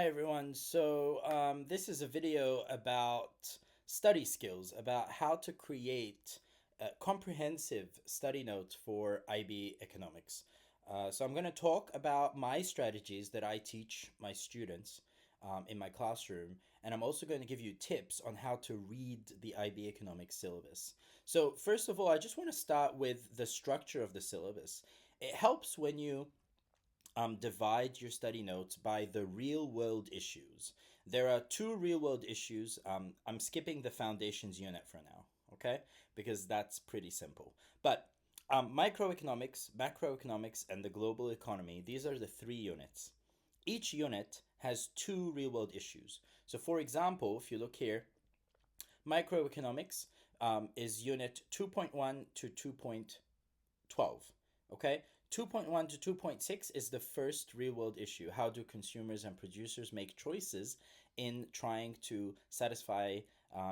Hi everyone. This is a video about study skills, about how to create comprehensive study notes for IB economics. I'm going to talk about my strategies that I teach my students in my classroom, and I'm also going to give you tips on how to read the IB economics syllabus. So first of all, I just want to start with the structure of the syllabus. It helps when you divide your study notes by the real world issues. There are two real world issues. I'm skipping the foundations unit for now, okay? Because that's pretty simple. But microeconomics, macroeconomics, and the global economy, these are the three units. Each unit has two real world issues. So, for example, if you look here, microeconomics is unit 2.1 to 2.12. Okay, 2.1 to 2.6 is the first real world issue. How do consumers and producers make choices in trying to satisfy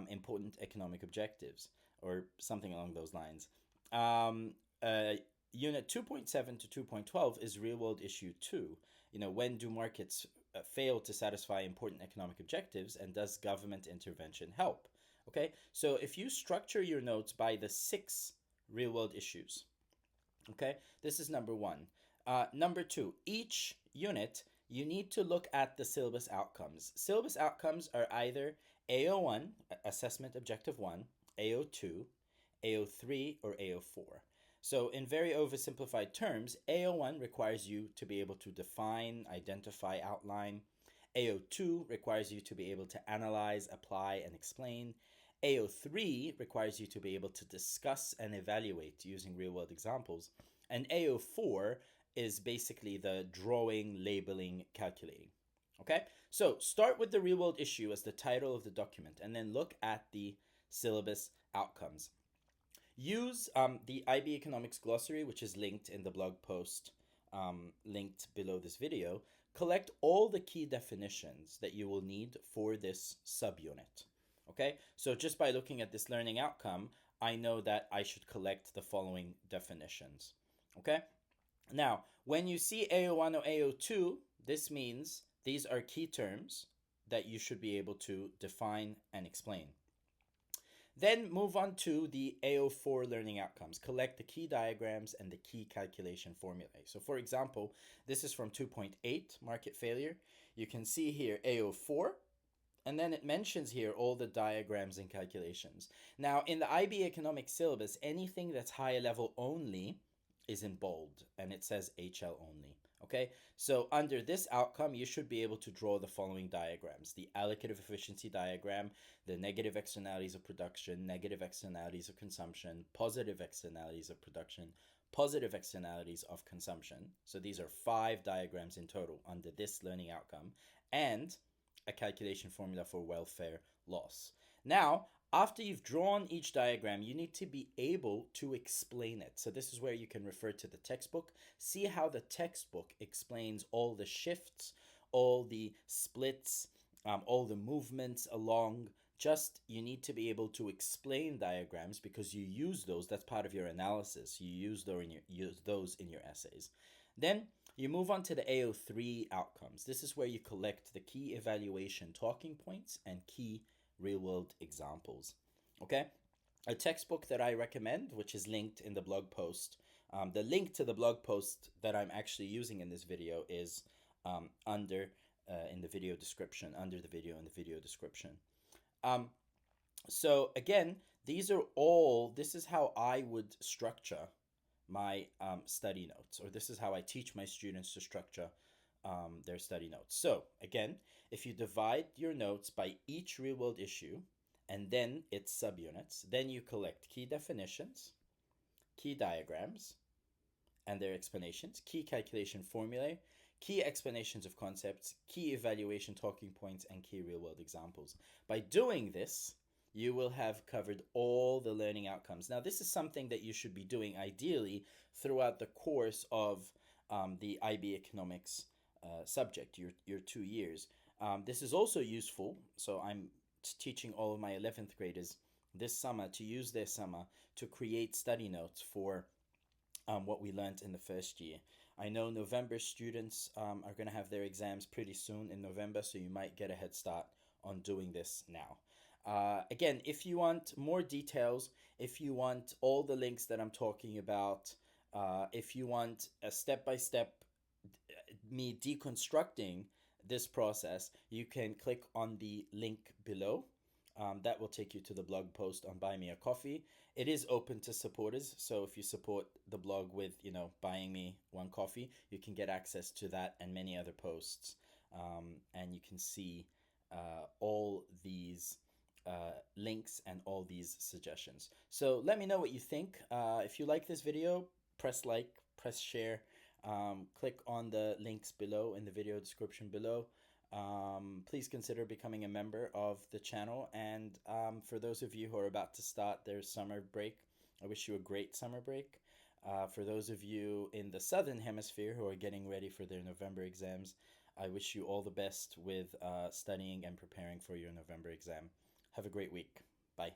important economic objectives, or something along those lines? Um, uh, Unit 2.7 to 2.12 is real world issue 2. When do markets fail to satisfy important economic objectives, and does government intervention help? Okay, so if you structure your notes by the six real world issues, okay, this is number one. Number two, each unit, you need to look at the syllabus outcomes. Syllabus outcomes are either AO1, Assessment Objective 1, AO2, AO3, or AO4. So, in very oversimplified terms, AO1 requires you to be able to define, identify, outline. AO2 requires you to be able to analyze, apply, and explain. AO3 requires you to be able to discuss and evaluate using real world examples. And AO4 is basically the drawing, labeling, calculating. Okay, so start with the real world issue as the title of the document, and then look at the syllabus outcomes. Use the IB Economics Glossary, which is linked in the blog post linked below this video. Collect all the key definitions that you will need for this subunit. Okay, so just by looking at this learning outcome, I know that I should collect the following definitions. Okay, now when you see AO1 or AO2, this means these are key terms that you should be able to define and explain. Then move on to the AO4 learning outcomes. Collect the key diagrams and the key calculation formulae. So for example, this is from 2.8, market failure. You can see here AO4, and then it mentions here all the diagrams and calculations. Now, in the IB economics syllabus, anything that's higher level only is in bold, and it says HL only. Okay, so under this outcome, you should be able to draw the following diagrams: the allocative efficiency diagram, the negative externalities of production, negative externalities of consumption, positive externalities of production, positive externalities of consumption. So these are 5 diagrams in total under this learning outcome, and a calculation formula for welfare loss. Now, after you've drawn each diagram, you need to be able to explain it. So this is where you can refer to the textbook. See how the textbook explains all the shifts, all the splits, all the movements along. Just, you need to be able to explain diagrams because you use those. That's part of your analysis. You use those in your essays. Then you move on to the AO3 outcomes. This is where you collect the key evaluation talking points and key real-world examples. Okay? A textbook that I recommend, which is linked in the blog post. The link to the blog post that I'm actually using in this video is under in the video description, under the video in the video description. So again, this is how I would structure my study notes, or this is how I teach my students to structure their study notes. So again, if you divide your notes by each real world issue and then its subunits, then you collect key definitions, key diagrams and their explanations, key calculation formulae, key explanations of concepts, key evaluation talking points, and key real world examples. By doing this, you will have covered all the learning outcomes. Now, this is something that you should be doing ideally throughout the course of the IB economics subject, your 2 years. This is also useful. So I'm teaching all of my 11th graders this summer to use their summer to create study notes for what we learned in the first year. I know November students are going to have their exams pretty soon in November, so you might get a head start on doing this now. Again, if you want more details, if you want all the links that I'm talking about, if you want a step by step me deconstructing this process, you can click on the link below. That will take you to the blog post on Buy Me a Coffee. It is open to supporters, so if you support the blog with, buying me one coffee, you can get access to that and many other posts. And you can see all these links and all these suggestions. So let me know what you think. If you like this video, press like, press share, click on the links below in the video description below. Please consider becoming a member of the channel. And for those of you who are about to start their summer break, I wish you a great summer break. For those of you in the Southern Hemisphere who are getting ready for their November exams, I wish you all the best with studying and preparing for your November exam. Have a great week. Bye.